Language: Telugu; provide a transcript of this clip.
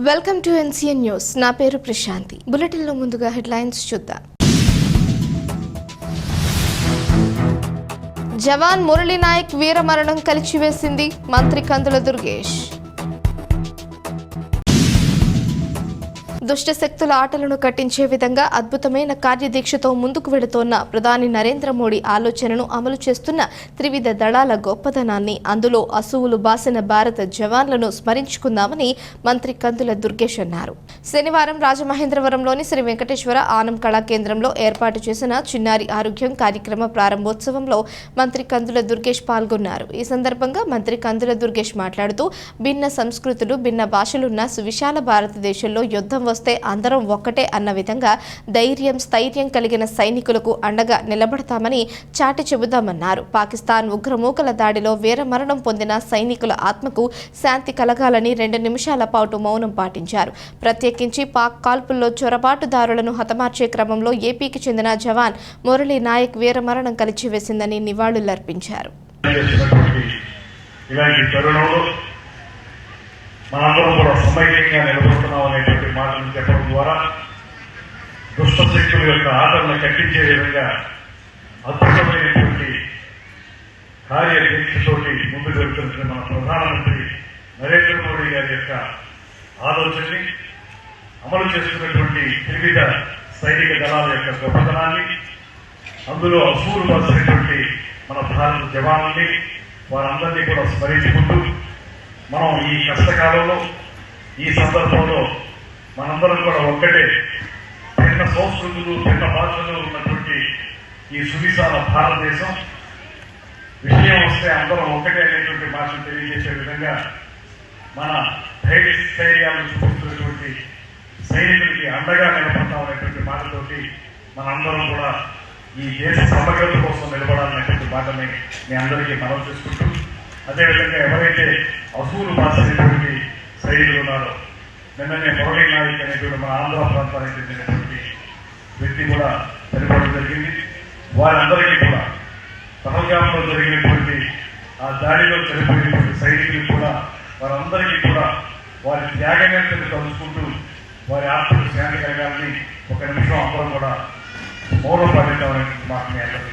Welcome to NCN news. నా పేరు ప్రశాంతి. బులెటిన్లో ముందుగా హెడ్లైన్స్ చూద్దాం. జవాన్ మురళీ నాయక్ వీరమరణం కలిచివేసింది మంత్రి కందుల దుర్గేష్. దుష్ట శక్తుల ఆటలను కట్టించే విధంగా అద్భుతమైన కార్యదీక్షతో ముందుకు వెళుతోన్న ప్రధాని నరేంద్ర మోడీ ఆలోచనను అమలు చేస్తున్న త్రివిధ దళాల గొప్పదనాన్ని, అందులో అసువులు బాసిన భారత జవాన్లను స్మరించుకుందామని మంత్రి కందుల దుర్గేష్ అన్నారు. శనివారం రాజమహేంద్రవరంలోని శ్రీ వెంకటేశ్వర ఆనం కళా కేంద్రంలో ఏర్పాటు చేసిన చిన్నారి ఆరోగ్యం కార్యక్రమ ప్రారంభోత్సవంలో మంత్రి కందుల దుర్గేష్ పాల్గొన్నారు. ఈ సందర్భంగా మంత్రి కందుల దుర్గేష్ మాట్లాడుతూ, భిన్న సంస్కృతులు, భిన్న భాషలున్న సువిశాల భారతదేశంలో యుద్ధం వస్తే అందరం ఒక్కటే అన్న విధంగా ధైర్యం, స్థైర్యం కలిగిన సైనికులకు అండగా నిలబడతామని చాటి చెబుదామన్నారు. పాకిస్తాన్ ఉగ్రమూకల దాడిలో వీరమరణం పొందిన సైనికుల ఆత్మకు శాంతి కలగాలని 2 నిమిషాల పాటు మౌనం పాటించారు. ప్రత్యేకించి పాక్ కాల్పుల్లో చొరబాటుదారులను హతమార్చే క్రమంలో ఏపీకి చెందిన జవాన్ మురళీ నాయక్ వీరమరణం కలిచివేసిందని నివాళులర్పించారు. మనందరం కూడా సమైక్యంగా నిలబడుతున్నాం అనేటువంటి మాటలు చెప్పడం ద్వారా దుష్ట శక్తుల యొక్క ఆటలను కట్టించే విధంగా అద్భుతమైనటువంటి కార్యదీక్షతోటి ముందుకు వెళ్తున్న మన ప్రధానమంత్రి నరేంద్ర మోడీ గారి యొక్క ఆలోచనని అమలు చేస్తున్నటువంటి త్రివిధ సైనిక దళాల యొక్క గొప్పతనాన్ని, అందులో అసూలు పరిచినటువంటి మన భారత జవానుల్ని, వారందరినీ కూడా స్మరించుకుంటూ మనం ఈ కష్టకాలంలో, ఈ సందర్భంలో మనందరం కూడా ఒక్కటే, భిన్న సంస్కృతులు, భిన్న భాషలు ఉన్నటువంటి ఈ సువిశాల భారతదేశం విషయం వస్తే అందరం ఒక్కటే అనేటువంటి భాషను తెలియజేసే విధంగా మన ధైర్యాలను చూపిస్తున్నటువంటి సైనికులకి అండగా నిలబడతాం అనేటువంటి మాటతోటి మనందరం కూడా ఈ దేశ సమగ్రత కోసం నిలబడాలనేటువంటి మాటని మీ అందరికీ మనం చేసుకుంటూ, అదేవిధంగా ఎవరైతే అసూలు బాసినటువంటి సైనికులు ఉన్నారో, నిన్ననే మురళీ నాయక్ అనేటువంటి మన ఆంధ్ర ప్రాంతానికి చెందినటువంటి వ్యక్తి కూడా చనిపోవడం జరిగింది. వారందరికీ కూడా పహల్గాంలో జరిగినటువంటి ఆ దాడిలో చనిపోయినటువంటి సైనికులు కూడా వారందరికీ కూడా వారి త్యాగనిరతను తలుచుకుంటూ వారి ఆత్మకు శాంతి కలగాలని 1 నిమిషం అందరం కూడా మౌనం పాటిద్దామనే మాట మీ అందరికీ.